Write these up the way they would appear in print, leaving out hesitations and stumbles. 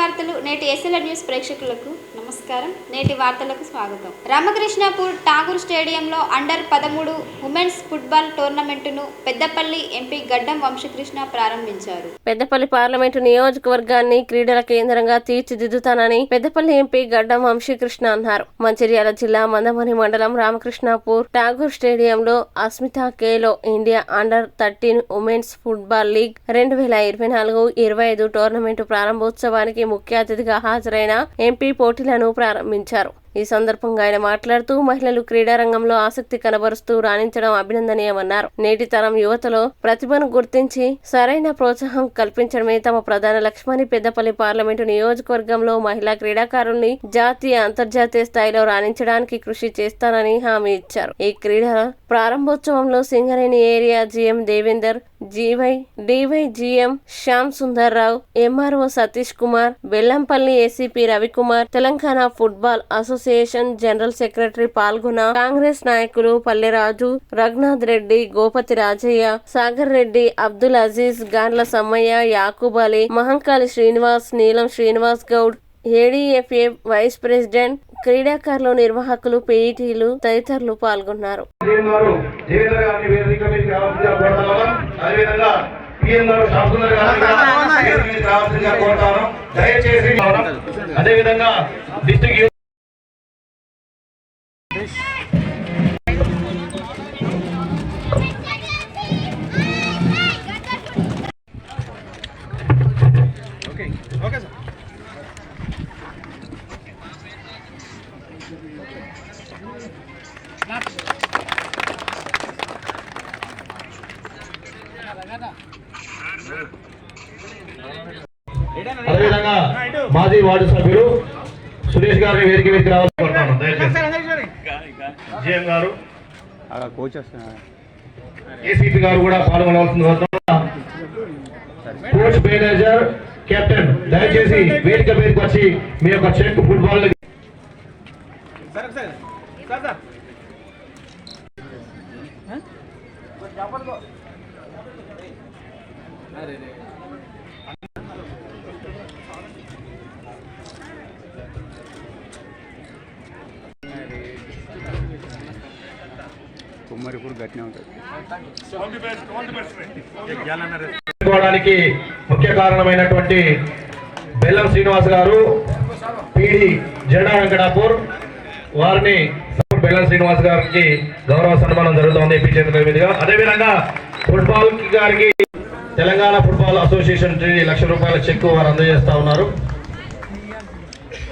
వార్తలు నేటి SLR news ప్రేక్షకులకు నమస్కారం. నేటి వార్తలకు స్వాగతం. రామకృష్ణాపూర్ ఠాగూర్ స్టేడియంలో అండర్-13 ఉమెన్స్ ఫుట్బాల్ టోర్నమెంటును పెద్దపల్లి ఎంపీ గడ్డం వంశకృష్ణ ప్రారంభించారు. పెద్దపల్లి పార్లమెంటు నియోజకవర్గాన్ని క్రీడల కేంద్రంగా తీర్చిదిద్దుతానని పెద్దపల్లి ఎంపీ గడ్డం వంశకృష్ణ అన్నారు. మంచిర్యాల జిల్లా మందమరి మండలం రామకృష్ణాపూర్ ఠాగూర్ స్టేడియంలో అస్మితా ఖేలో ఇండియా అండర్-13 ఉమెన్స్ ఫుట్బాల్ లీగ్ 2024-25 టోర్నమెంటు ప్రారంభోత్సవానికి ముఖ్య అతిథిగా హాజరైన ఎంపీ పోటీలను ప్రారంభించారు. ఈ సందర్భంగా ఆయన మాట్లాడుతూ మహిళలు క్రీడారంగంలో ఆసక్తి కనబరుస్తూ రాణించడం అభినందనీయమన్నారు. నేటి తరం యువతలో ప్రతిభను గుర్తించి సరైన ప్రోత్సాహం కల్పించడమే తమ ప్రధాన లక్ష్యమని పెద్దపల్లి పార్లమెంటు నియోజకవర్గంలో మహిళా క్రీడాకారుల్ని జాతీయ అంతర్జాతీయ స్థాయిలో రాణించడానికి కృషి చేస్తానని హామీ ఇచ్చారు. ఈ క్రీడల ప్రారంభోత్సవంలో Singareni area GM Devender, DYGM Shyam Sundar Rao, MRO Satish Kumar, Bellampalli ACP Ravikumar, Telangana football association general secretary పాల్గొన్న కాంగ్రెస్ నాయకులు పల్లెరాజు, రఘునాథ్ రెడ్డి, గోపతి రాజయ్య, సాగర్ రెడ్డి, అబ్దుల్ అజీజ్, గాండ్ల సమ్మయ్య, యాకూబ్ అలీ, మహంకాళి శ్రీనివాస్, నీలం శ్రీనివాస్ గౌడ్, ఏడీఎఫ్ఏ వైస్ ప్రెసిడెంట్, క్రీడాకారులు, నిర్వాహకులు, పీఈటీలు తదితరులు పాల్గొన్నారు. అదేవిధంగా మాజీ వార్డు సభ్యులు సురేష్ గారిని వేదిక మీదకి రావాలనుకుంటున్నాను. జిఎం గారు, ఏసీపీ గారు కూడా పాల్గొనవలసింది. కోచ్, మేనేజర్, కెప్టెన్ దయచేసి వేదిక మీదకి వచ్చి మీ యొక్క చెక్ ఫుట్బాల్ ముఖ్య కారణమైనటువంటి బెల్లం శ్రీనివాస్ గారు, పీడి జెండా వెంకటాపూర్ వారిని బెల్లం శ్రీనివాస్ గారికి గౌరవ సన్మానం జరుగుతోంది ఎంపీ చేతుల మీదుగా. అదేవిధంగా ఫుట్బాల్ గారికి తెలంగాణ ఫుట్బాల్ అసోసియేషన్ 3 లక్షల రూపాయల చెక్ వారు అందజేస్తా ఉన్నారు.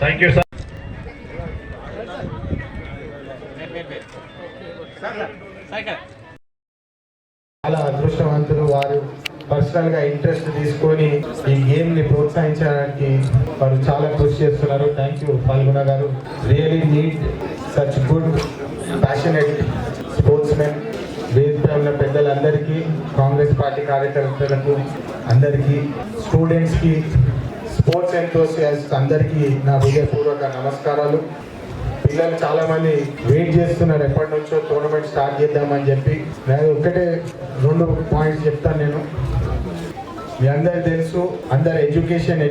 Thank you sir. చాలా అదృష్టవంతులు. వారు పర్సనల్ గా ఇంట్రెస్ట్ తీసుకొని ఈ గేమ్ ని ప్రోత్సహించడానికి వారు చాలా కృషి చేస్తున్నారు. థ్యాంక్ యూ పాల్గొన గారు. Really need such good passionate sports men. వేదికపై ఉన్న పెద్దలందరికీ, కాంగ్రెస్ పార్టీ కార్యకర్తలకు అందరికీ, స్టూడెంట్స్ కి, స్పోర్ట్స్ ఎంతోసియాస్ట్ అందరికీ నా హృదయపూర్వక నమస్కారాలు. పిల్లలు చాలా మంది వెయిట్ చేస్తున్నారు ఎప్పటి నుంచో టోర్నమెంట్ స్టార్ట్ చేద్దామని చెప్పి. నేను ఒక్కటే 2 పాయింట్స్ చెప్తాను. నేను మీ అందరికి తెలుసు, అందరు ఎడ్యుకేషన్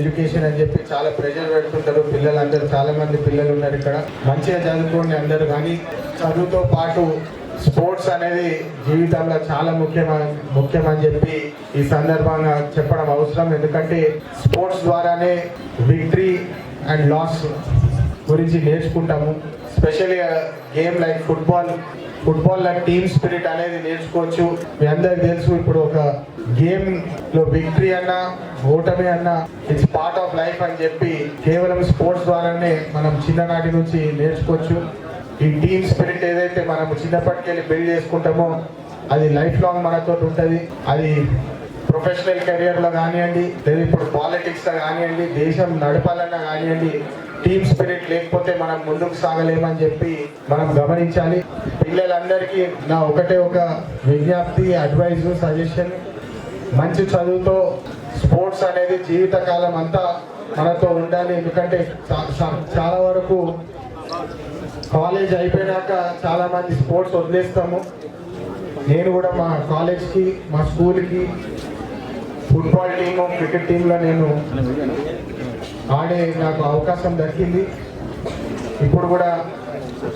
అని చెప్పి చాలా ప్రెషర్ పెడుతుంటారు. పిల్లలందరూ, చాలా మంది పిల్లలు ఉన్నారు ఇక్కడ. మంచిగా చదువుకోండి అందరూ, కానీ చదువుతో పాటు స్పోర్ట్స్ అనేది జీవితంలో చాలా ముఖ్యమని చెప్పి ఈ సందర్భంగా చెప్పడం అవసరం. ఎందుకంటే స్పోర్ట్స్ ద్వారానే విక్టరీ అండ్ లాస్ గురించి నేర్చుకుంటాము. Specially game like football like team spirit అనేది నేర్చుకోవచ్చు. మీ అందరికి తెలుసు, ఇప్పుడు ఒక గేమ్ లో విక్టరీ అన్నా ఓటమి అన్నా ఇట్స్ పార్ట్ ఆఫ్ లైఫ్ అని చెప్పి కేవలం స్పోర్ట్స్ ద్వారానే మనం చిన్ననాటి నుంచి నేర్చుకోవచ్చు. ఈ టీమ్ స్పిరిట్ ఏదైతే మనం చిన్నప్పటికెళ్ళి బిల్డ్ చేసుకుంటామో అది లైఫ్ లాంగ్ మనతో ఉంటుంది. అది ప్రొఫెషనల్ కెరియర్లో కానివ్వండి, లేదా ఇప్పుడు పాలిటిక్స్లో కానివ్వండి, దేశం నడపాలన్నా కానివ్వండి, టీమ్ స్పిరిట్ లేకపోతే మనం ముందుకు సాగలేమని చెప్పి మనం గమనించాలి. పిల్లలందరికీ నా ఒకటే ఒక విజ్ఞప్తి, అడ్వైజ్, సజెషన్, మంచి చదువుతో స్పోర్ట్స్ అనేది జీవితకాలం అంతా మనతో ఉండాలి. ఎందుకంటే చాలా వరకు కాలేజ్ అయిపోయినాక చాలా మంది స్పోర్ట్స్ వదిలేస్తాము. నేను కూడా మా కాలేజ్కి, మా స్కూల్కి ఫుట్బాల్ టీము, క్రికెట్ టీంలో నేను ఆడే నాకు అవకాశం దక్కింది. ఇప్పుడు కూడా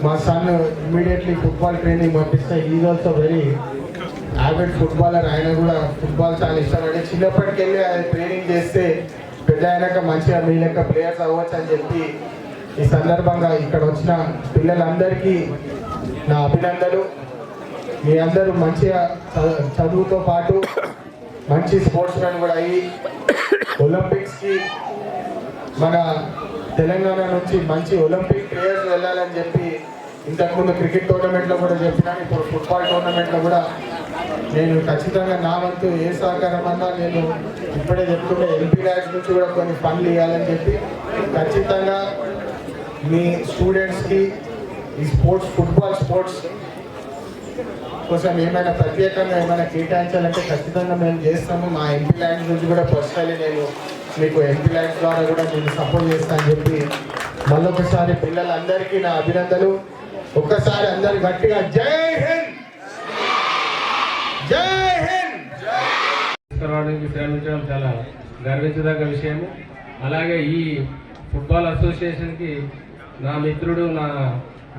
మా సన్ ఇమీడియట్లీ ఫుట్బాల్ ట్రైనింగ్ పంపిస్తే is also very avid footballer. ఆయన కూడా ఫుట్బాల్ చాలా ఇష్టపడి చిన్నప్పటికెళ్ళి ఆయన ట్రైనింగ్ చేస్తే పెద్ద అయినాక మంచిగా మీ లెక్క ప్లేయర్స్ అవ్వచ్చు అని చెప్పి ఈ సందర్భంగా ఇక్కడ వచ్చిన పిల్లలందరికీ నా అభినందనలు. మీ అందరూ మంచిగా చదువుతో పాటు మంచి స్పోర్ట్స్ మ్యాన్ కూడా అయ్యి ఒలింపిక్స్కి మన తెలంగాణ నుంచి మంచి ఒలింపిక్ ప్లేయర్స్ వెళ్ళాలని చెప్పి ఇంతకుముందు క్రికెట్ టోర్నమెంట్లో కూడా చెప్పినాను. ఇప్పుడు ఫుట్బాల్ టోర్నమెంట్లో కూడా నేను ఖచ్చితంగా నా వంతు ఏ సహకారం అన్నా నేను ఇప్పుడే చెప్తుంటే ఎంపీ ల్యాడ్స్ నుంచి కూడా కొన్ని ఫండ్లు ఇవ్వాలని చెప్పి ఖచ్చితంగా మీ స్టూడెంట్స్కి ఈ ఫుట్బాల్ స్పోర్ట్స్ కోసం ఏమైనా ప్రత్యేకంగా ఏమైనా కేటాయించాలంటే ఖచ్చితంగా మేము చేస్తాము. మా ఎంపీ ల్యాండ్స్ నుంచి కూడా పర్సనలీ నేను మీకు ఎంపీ ల్యాండ్స్ ద్వారా కూడా నేను సపోర్ట్ చేస్తానని చెప్పి మళ్ళొకసారి పిల్లలందరికీ నా అభినందనలు. ఒక్కసారి అందరు గట్టిగా జై హింద్, జై హింద్. శ్రమించడం చాలా గర్వించదగ్గ విషయము. అలాగే ఈ ఫుట్బాల్ అసోసియేషన్కి నా మిత్రుడు, నా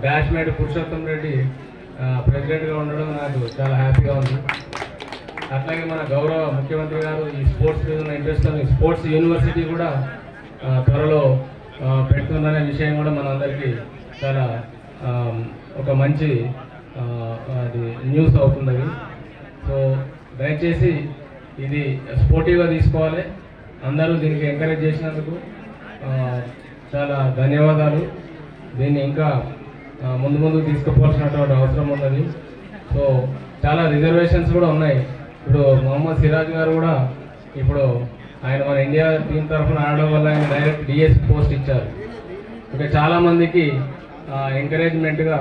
బ్యాచ్మేట్ పురుషోత్తం రెడ్డి ప్రెసిడెంట్గా ఉండడం నాకు చాలా హ్యాపీగా ఉంది. అట్లాగే మన గౌరవ ముఖ్యమంత్రి గారు ఈ స్పోర్ట్స్ మీద ఉన్న ఇంట్రెస్ట్ స్పోర్ట్స్ యూనివర్సిటీ కూడా త్వరలో పెడుతుందనే విషయం కూడా మనందరికీ చాలా ఒక మంచి అది న్యూస్ అవుతుంది. సో దయచేసి ఇది స్పోర్టివ్గా తీసుకోవాలి. అందరూ దీనికి ఎంకరేజ్ చేసినందుకు చాలా ధన్యవాదాలు. దీన్ని ఇంకా ముందు ముందు తీసుకుపోవాల్సినటువంటి అవసరం ఉన్నది. సో చాలా రిజర్వేషన్స్ కూడా ఉన్నాయి. ఇప్పుడు మొహమ్మద్ సిరాజ్ గారు కూడా ఇప్పుడు ఆయన మన ఇండియా టీం తరఫున ఆడడం వల్ల ఆయన డైరెక్ట్ డిఎస్ పోస్ట్ ఇచ్చారు. ఇంకా చాలామందికి ఎంకరేజ్మెంట్గా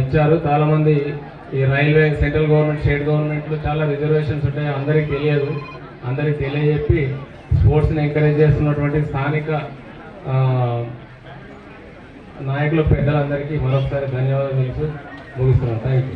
ఇచ్చారు. చాలామంది ఈ రైల్వే, సెంట్రల్ గవర్నమెంట్, స్టేట్ గవర్నమెంట్లో చాలా రిజర్వేషన్స్ ఉంటాయి, అందరికీ తెలియదు. అందరికీ తెలియజెప్పి స్పోర్ట్స్ని ఎంకరేజ్ చేస్తున్నటువంటి స్థానిక నాయకులు, పెద్దలందరికీ మరొకసారి ధన్యవాదాలు తెలుసు ముగిస్తున్నాను. Thank you.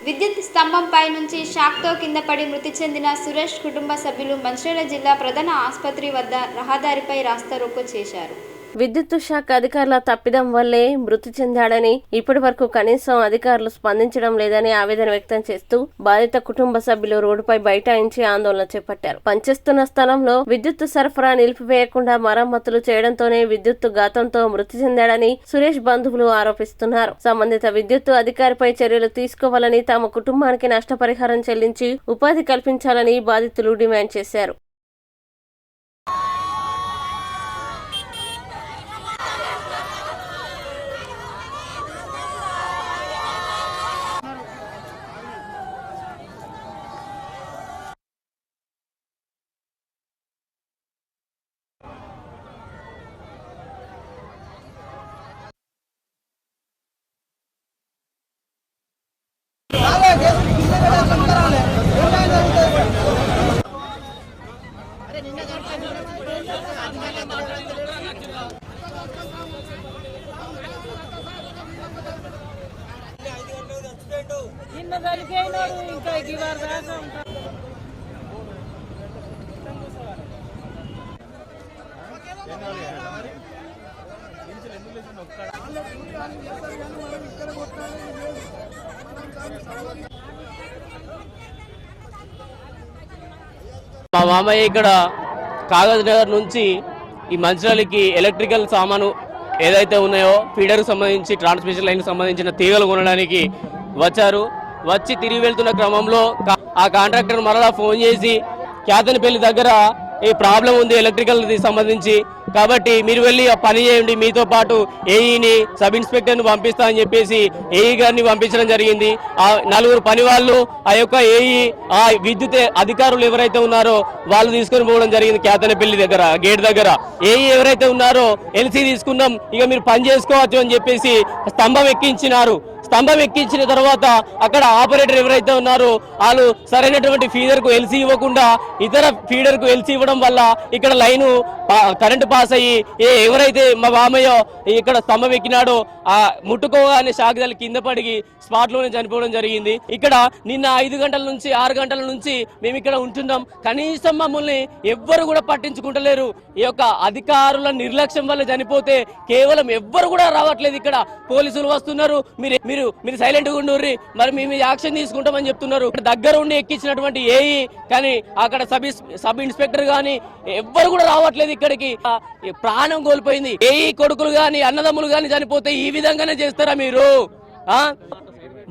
విద్యుత్ స్తంభంపై నుంచి షాక్తో కింద పడి మృతి చెందిన సురేష్ కుటుంబ సభ్యులు మంచిర్యాల జిల్లా ప్రధాన ఆసుపత్రి వద్ద రహదారిపై రాస్తారోకో చేశారు. విద్యుత్ శాఖ అధికారుల తప్పిదం వల్లే మృతి చెందాడని, ఇప్పటి వరకు కనీసం అధికారులు స్పందించడం లేదని ఆవేదన వ్యక్తం చేస్తూ బాధిత కుటుంబ సభ్యులు రోడ్డుపై బైఠాయించి ఆందోళన చేపట్టారు. పనిచేస్తున్న స్థలంలో విద్యుత్ సరఫరా నిలిపివేయకుండా మరమ్మతులు చేయడంతోనే విద్యుత్ ఘాతంతో మృతి చెందాడని సురేష్ బంధువులు ఆరోపిస్తున్నారు. సంబంధిత విద్యుత్ అధికారిపై చర్యలు తీసుకోవాలని, తమ కుటుంబానికి నష్టపరిహారం చెల్లించి ఉపాధి కల్పించాలని బాధితులు డిమాండ్ చేశారు. మా మామయ్య ఇక్కడ కాగజ్ నగర్ నుంచి ఈ మంచిర్యాలకి ఎలక్ట్రికల్ సామాను ఏదైతే ఉన్నాయో ఫీడర్కి సంబంధించి ట్రాన్స్మిషన్ లైన్కి సంబంధించిన తీగలు కొనడానికి వచ్చారు. వచ్చి తిరిగి వెళ్తున్న క్రమంలో ఆ కాంట్రాక్టర్ మరలా ఫోన్ చేసి క్యాతనపల్లి దగ్గర ఈ ప్రాబ్లం ఉంది ఎలక్ట్రికల్కి సంబంధించి, కాబట్టి మీరు వెళ్ళి పని చేయండి, మీతో పాటు ఏఈని, సబ్ ఇన్స్పెక్టర్ని పంపిస్తా అని చెప్పేసి ఏఈ గారిని పంపించడం జరిగింది. ఆ 4 పని వాళ్ళు, ఆ యొక్క ఏఈ, ఆ విద్యుత్ అధికారులు ఎవరైతే ఉన్నారో వాళ్ళు తీసుకొని పోవడం జరిగింది. క్యాతనపల్లి దగ్గర గేట్ దగ్గర ఏఈ ఎవరైతే ఉన్నారో ఎల్సీ తీసుకున్నాం, ఇక మీరు పని చేసుకోవచ్చు అని చెప్పేసి స్తంభం ఎక్కించినారు. స్తంభం ఎక్కించిన తర్వాత అక్కడ ఆపరేటర్ ఎవరైతే ఉన్నారో వాళ్ళు సరైనటువంటి ఫీడర్ కు ఎల్సీ ఇవ్వకుండా ఇతర ఫీడర్ కు ఎల్సీ ఇవ్వడం వల్ల ఇక్కడ లైను కరెంటు పాస్ అయ్యి ఎవరైతే మా మామయ్య ఇక్కడ స్తంభం ఎక్కినాడో ఆ ముట్టుకోగానే షాక్ తగిలి కింద పడిగి స్పాట్ లోనే చనిపోవడం జరిగింది. ఇక్కడ నిన్న 5 గంటల నుంచి 6 గంటల నుంచి మేము ఇక్కడ ఉంటున్నాం. కనీసం మమ్మల్ని ఎవ్వరు కూడా పట్టించుకుంటలేరు. ఈ యొక్క అధికారుల నిర్లక్ష్యం వల్ల చనిపోతే కేవలం ఎవ్వరు కూడా రావట్లేదు. ఇక్కడ పోలీసులు వస్తున్నారు, మీరు సైలెంట్ గా ఉండుర్రి, మరి మేము యాక్షన్ తీసుకుంటామని చెప్తున్నారు. దగ్గర ఉండి ఎక్కించినటువంటి ఏఈ కానీ అక్కడ సబ్ ఇన్స్పెక్టర్ గానీ ఎవ్వరు కూడా రావట్లేదు ఇక్కడికి. ప్రాణం కోల్పోయింది. ఏఈ కొడుకులు గాని అన్నదమ్ములు గాని చనిపోతే ఈ విధంగానే చేస్తారా మీరు?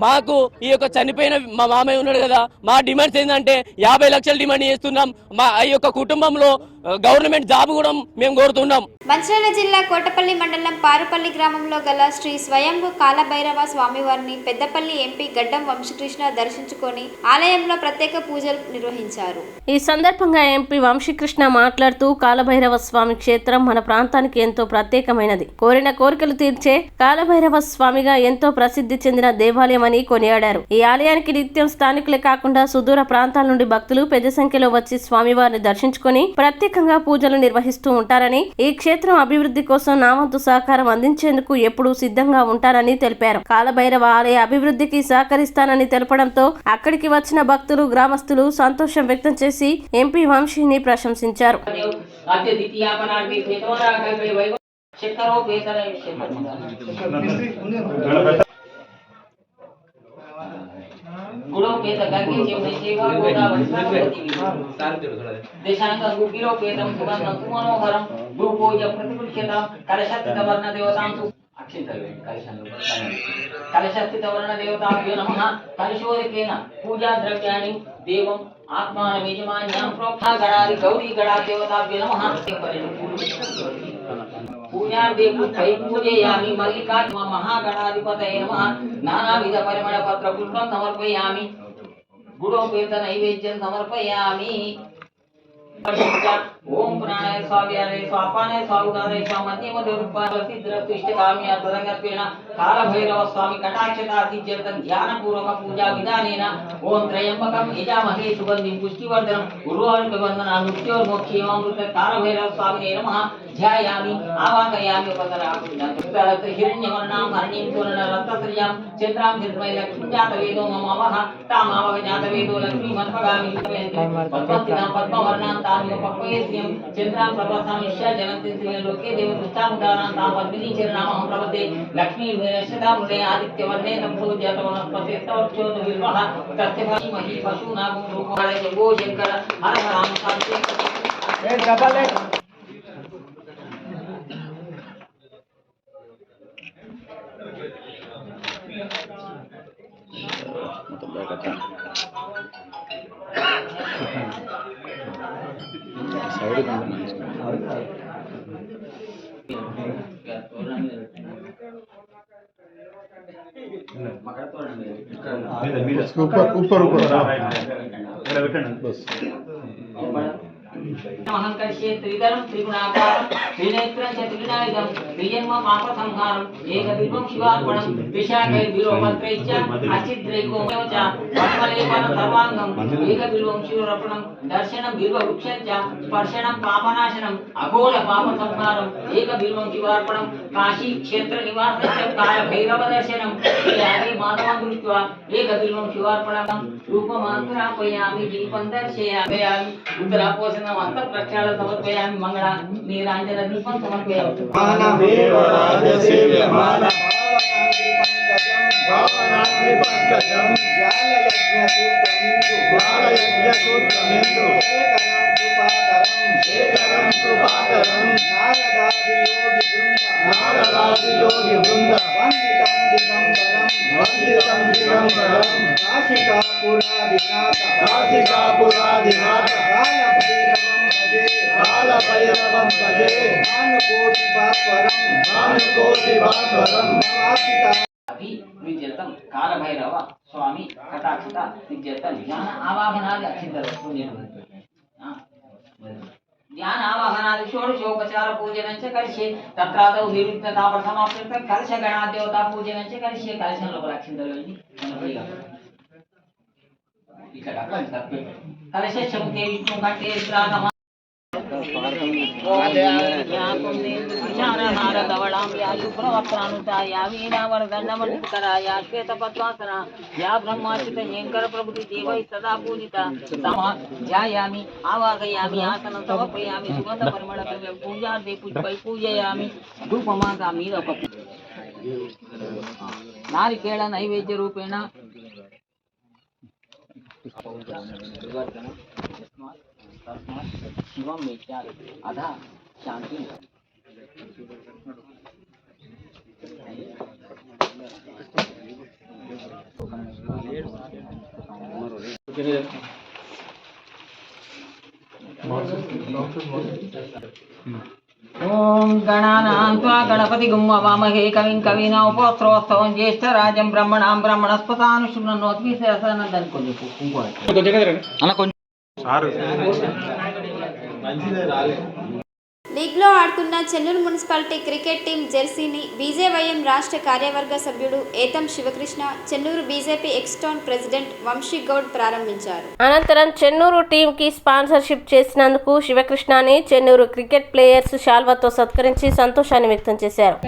మాకు ఈ యొక్క చనిపోయిన మా మామయ్య ఉన్నాడు కదా, మా డిమాండ్స్ ఏంటంటే 50 లక్షలు డిమాండ్ చేస్తున్నాం. మా ఈ యొక్క కుటుంబంలో గవర్నమెంట్ జాబ్ కూడా మేము కోరుతున్నాం. మంచిర్యాల జిల్లా కోటపల్లి మండలం పారుపల్లి గ్రామంలో గల శ్రీ స్వయంభు కాలభైరవ స్వామివారిని పెద్దపల్లి ఎంపీ గడ్డం వంశీకృష్ణ దర్శించుకొని ఆలయంలో ప్రత్యేక పూజలు నిర్వహించారు. ఈ సందర్భంగా ఎంపీ వంశీకృష్ణ మాట్లాడుతూ కాలభైరవ స్వామి క్షేత్రం మన ప్రాంతానికి ఎంతో ప్రత్యేకమైనది. కోరిన కోరికలు తీర్చే కాలభైరవ స్వామిగా ఎంతో ప్రసిద్ధి చెందిన దేవాలయం అని కొనియాడారు. ఈ ఆలయానికి నిత్యం స్థానికులే కాకుండా సుదూర ప్రాంతాల నుండి భక్తులు పెద్ద సంఖ్యలో వచ్చి స్వామివారిని దర్శించుకొని ప్రత్యేకంగా పూజలు నిర్వహిస్తూ ఉంటారని, ఈ క్షేత్రం అభివృద్ధి కోసం నా వంతు సహకారం అందించేందుకు ఎప్పుడూ సిద్ధంగా ఉంటారని తెలిపారు. కాలభైరవ ఆలయ అభివృద్ధికి సహకరిస్తానని తెలపడంతో అక్కడికి వచ్చిన భక్తులు గ్రామస్తులు సంతోషం వ్యక్తం చేసి ఎంపీ వంశీని ప్రశంసించారు. దేశాంగీరోపేతం సుగంధం సుమనోహరం భూపూజ ప్రతిపుష్యతాం కలశస్థితవర్ణ దేవతాం కలశస్థితవర్ణ దేవతాభ్యో నమః. కలశోదకేన పూజా ద్రవ్యాణి దేవం ఆత్మానమేజమాన్యాం ప్రోక్తా గణాది గౌరీ గణా దేవతాభ్యో నమః. పూజార్థే పూజయామి మల్లికా మహాగణాధిపతయే నమః. నానావిధ పరిమళ పత్ర పుష్పం సమర్పయామి. గుడోపేత నైవేద్యం సమర్పయామి. ఓం ప్రాణాయ స్వావ్యాయ స్వాపానాయ స్వాగుదాయ స్వామధ్యమధురుపాసిద్ధిష్టకామ్యాత్మరంగత్వేన కాలభైరవ స్వామి కటాక్షతాసిద్ధ్యర్థం ధ్యానపూర్వక పూజా విధానేన ఓం త్రయంబకం యజామహే సుగంధిం పుష్టివర్ధనం ఉర్వారుకవందన మృత్యోర్మోక్షేమామృత కాలభైరవ స్వామినే నమః. ధ్యాయామి ఆవాహయామి హిరణ్యవర్ణాం హరణీం పూర్ణరత్నశ్రియాం చంద్రాం ధృతమై లక్ష్మీజాతవేదో మమవః తామావహ జాతవేదో లక్ష్మీమన్మగామి పద్మస్థితాం పద్మవర్ణాం తామివ పక్వయేస్యం చంద్రాం ప్రభాసామిష్య జనంతి శ్రీలోకే దేవదృష్టాముదానాం తాం పద్మినీచరణామహం ప్రపద్దే లక్ష్మీ శతామృతే ఆదిత్యవర్ణే సంభూజ్యతవనస్పతే తవక్షోద విల్వః తస్య మహీ పశూనాగం రూపాయ గో శంకర హర హరాం సంతే మహంకర్షే త్రిదరం త్రిగుణాకారం త్రినేత్రం చ త్రినాయుధం త్రియన్మ పాప సంహారం ఏకదివం శివార్పణం విశాఖైర్విలోపత్రైశ్చ అచిద్రైకోమచ పద్మలేపన సర్వాంగం ఏకదివం శివరపణం దర్శనం బిల్వవృక్షం చ స్పర్శనం పాపనాశనం అఘోర పాప సంహారం ఏకదివం శివార్పణం కాశీ క్షేత్ర నివాసశ్చ కాల భైరవ దర్శనం యాదే మాధవం దృష్ట్వా ఏకదివం శివార్పణం రూపమాంతరాపయామి దీపం దర్శయామి ఉత్తరాపోషణ అంత ప్రక్షాళన సమర్పయామి మంగళ నీరాంజన దీపం సమర్పయామి. విద్యర్థం కాలభైరవ స్వామి కటాక్షత విద్యర్థం జ్ఞాన ఆవాహనాది అక్షింతలు ध्यानावाहनादि षोडशोपचार पूजनं च करिष्ये तत्रादौ निर्विघ्नतापरिसमाप्त्यर्थं कलशगणादेवता पूजनं च करिष्ये कलशంలో రక్షించలేండి ఇక్కడ కలశముఖే విష్ణు కంఠే శ్రాధమ धवलां या शुभ्रवक्त्रानुता या वीणावरदण्डमण्डितकरा या श्वेतपद्मासना या ब्रह्माच्युतशङ्कर प्रभृति देवैः सदा पूजिता ध्यायामि आवाहयामि आसनं समर्पयामि सुगन्धपरिमళद्रव्यं पूजार्थे पुष्पैः पूजयामि धूपमागामि नारिकेळ नैवेद्यरूपेण शिवं वेत्यात् अधा शांति ओम गणानां त्वा गणपतिगुं वामहे कविं कवीनामुपस्रोत्सवं ज्येष्ठराजं ब्रह्मणां ब्रह्मणस्पतानुशृण्वन्नोद्भिषेसनन्दन् లీగ్లో ఆడుతున్న చెన్నూరు మున్సిపాలిటీ క్రికెట్ టీం జెర్సీని బీజేవైఎం రాష్ట్ర కార్యవర్గ సభ్యుడు Etham Shivakrishna, Chennur BJP ex town president Vamshigoud ప్రారంభించారు. అనంతరం చెన్నూరు టీంకి స్పాన్సర్షిప్ చేసినందుకు శివకృష్ణని చెన్నూరు క్రికెట్ ప్లేయర్స్ శాల్వాతో సత్కరించి సంతోషాన్ని వ్యక్తం చేశారు.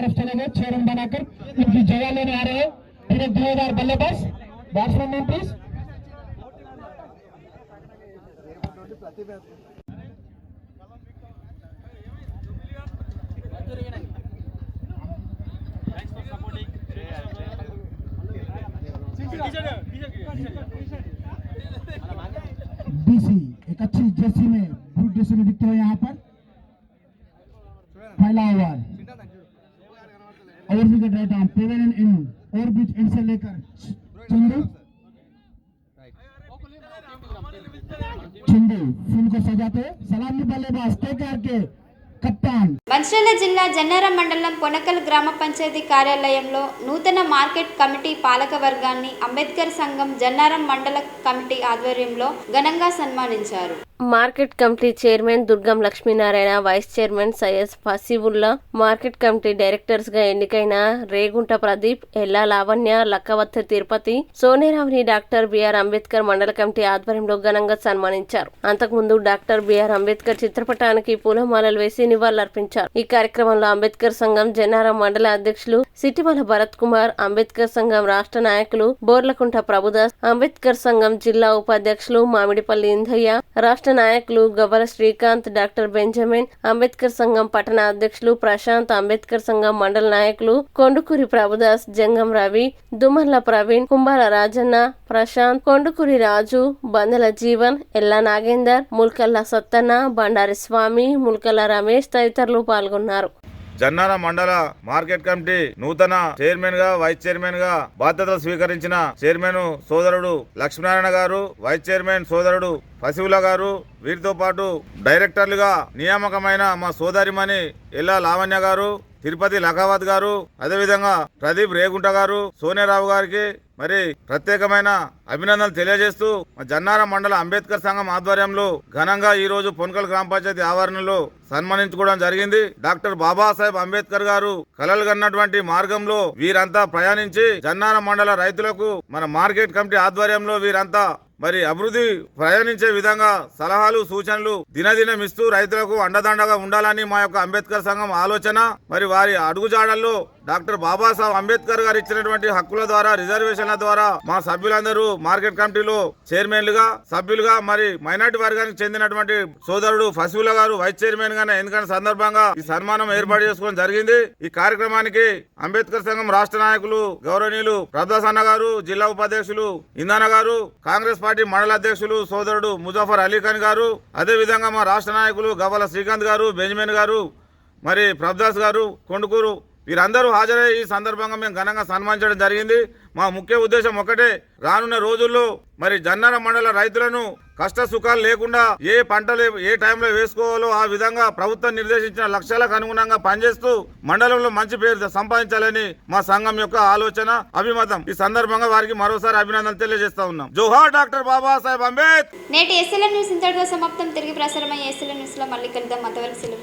डीसी एक अच्छी जर्सी में ब्लू जर्सी में दिखते हो यहाँ पर पहला ओवर और विकेट राइट आर्म पेवेलियन इन और बीच एंड से लेकर चंदू फूल को सजाते सलामी बल्लेबाज टेकर के कप्तान. మంచిర్యాల జిల్లా జన్నారం మండలం పొనకల్ గ్రామ పంచాయతీ కార్యాలయంలో నూతన మార్కెట్ కమిటీ పాలక వర్గాన్ని అంబేద్కర్ సంఘం జన్నారం మండల కమిటీ ఆధ్వర్యంలో ఘనంగా సన్మానించారు. Market committee chairman Durgam Lakshminarayana, vice chairman Syed Fasiullah, market committee directors గా ఎన్నికైన రేగుంట ప్రదీప్, ఎల్లా లావణ్య, లక్కవత్తి తిరుపతి, సోనేరావుని డాక్టర్ బిఆర్ అంబేద్కర్ మండల కమిటీ ఆధ్వర్యంలో ఘనంగా సన్మానించారు. అంతకుముందు డాక్టర్ బిఆర్ అంబేద్కర్ చిత్రపటానికి పూలమాలలు వేసి నివాళులర్పించారు. ఈ కార్యక్రమంలో అంబేద్కర్ సంఘం జన్నారం మండల అధ్యక్షులు సిటిమల భరత్ కుమార్, అంబేద్కర్ సంఘం రాష్ట్ర నాయకులు బోర్లకుంట ప్రభుదాస్, అంబేద్కర్ సంఘం జిల్లా ఉపాధ్యక్షులు మామిడిపల్లి ఇందయ్య, రాష్ట్ర నాయకులు గవ్వల శ్రీకాంత్, డాక్టర్ బెంజమిన్, అంబేద్కర్ సంఘం పట్టణ అధ్యక్షులు ప్రశాంత్, అంబేద్కర్ సంఘం మండల నాయకులు కొండుకూరి ప్రభుదాస్, జంగం రవి, దుమర్ల ప్రవీణ్, కుంబాల రాజన్న, ప్రశాంత్, కొండుకూరి రాజు, బందల జీవన్, ఎల్లా నాగేందర్, ముల్కల్ల సత్తన్న, బండారి స్వామి, ముల్కల్ల రమేష్ తదితరులు పాల్గొన్నారు. జన్నారం మండల మార్కెట్ కమిటీ నూతన చైర్మన్ గా, వైస్ చైర్మన్ గా బాధ్యతలు స్వీకరించిన చైర్మన్ సోదరుడు లక్ష్మీనారాయణ గారు, వైస్ చైర్మన్ సోదరుడు ఫసీవుల్లా గారు, వీరితో పాటు డైరెక్టర్లుగా నియామకమైన మా సోదరిమణి ఎల్లా లావణ్య గారు, తిరుపతి లఖావత్ గారు, అదేవిధంగా ప్రదీప్ రేగుంట గారు, సోనేరావు గారికి మరి ప్రత్యేకమైన అభినందనలు తెలియజేస్తూ జన్నారం మండల అంబేద్కర్ సంఘం ఆధ్వర్యంలో ఘనంగా ఈ రోజు పొనకల్ గ్రామ పంచాయతీ ఆవరణలో సన్మానించుకోవడం జరిగింది. డాక్టర్ బాబాసాహెబ్ అంబేద్కర్ గారు కలలు కన్నటువంటి మార్గంలో వీరంతా ప్రయాణించి జన్నారం మండల రైతులకు మన మార్కెట్ కమిటీ ఆధ్వర్యంలో వీరంతా మరి అభివృద్ధి ప్రయాణించే విధంగా సలహాలు సూచనలు దినదినం ఇస్తూ రైతులకు అండదండగా ఉండాలని మా యొక్క అంబేద్కర్ సంఘం ఆలోచన. మరి వారి అడుగుజాడల్లో డాక్టర్ బాబాసాహెబ్ అంబేద్కర్ గారు ఇచ్చినటువంటి హక్కుల ద్వారా, రిజర్వేషన్ల ద్వారా మా సభ్యులందరూ మార్కెట్ కమిటీలో చైర్మన్లుగా, సభ్యులుగా మరి మైనార్టీ వర్గానికి చెందినటువంటి సోదరుడు ఫసీవుల్లా గారు వైస్ చైర్మన్ గానే ఎన్నికైన సందర్భంగా ఈ సన్మానం ఏర్పాటు చేసుకోవడం జరిగింది. ఈ కార్యక్రమానికి అంబేద్కర్ సంఘం రాష్ట్ర నాయకులు గౌరవనీయులు ప్రభుదాస్ అన్న గారు, జిల్లా ఉపాధ్యక్షులు ఇందన్న గారు, కాంగ్రెస్ పార్టీ మండల అధ్యక్షులు సోదరుడు ముజఫర్ అలీ ఖాన్ గారు, అదే విధంగా మా రాష్ట్ర నాయకులు గవ్వల శ్రీకాంత్ గారు, బెంజమిన్ గారు, మరి ప్రభుదాస్ గారు, కొండుకూరు వీరందరూ హాజరై ఈ సందర్భంగా మేము ఘనంగా సన్మానించడం జరిగింది. మా ముఖ్య ఉద్దేశం ఒకటే, రానున్న రోజుల్లో మరి జన్నారం మండల రైతులను కష్ట సుఖాలు లేకుండా ఏ పంటలు ఏ టైంలో వేసుకోవాలో ఆ విధంగా ప్రభుత్వం నిర్దేశించిన లక్ష్యాలకు అనుగుణంగా పనిచేస్తూ మండలంలో మంచి పేరు సంపాదించాలని మా సంఘం యొక్క ఆలోచన, అభిమతం. ఈ సందర్భంగా వారికి మరోసారి అభినందనలు తెలియజేస్తా ఉన్నాం. జోహార్ డాక్టర్ బాబాసాహెబ్ అంబేద్కర్. నేటి ఎస్ఎల్ఎన్ న్యూస్ ఇంతటితో సమాప్తం. తిరిగి ప్రసారమయ్యే ఎస్ఎల్ఎన్ న్యూస్ లో మళ్ళీ కలుద్దాం. అంతవరకు సెలవు.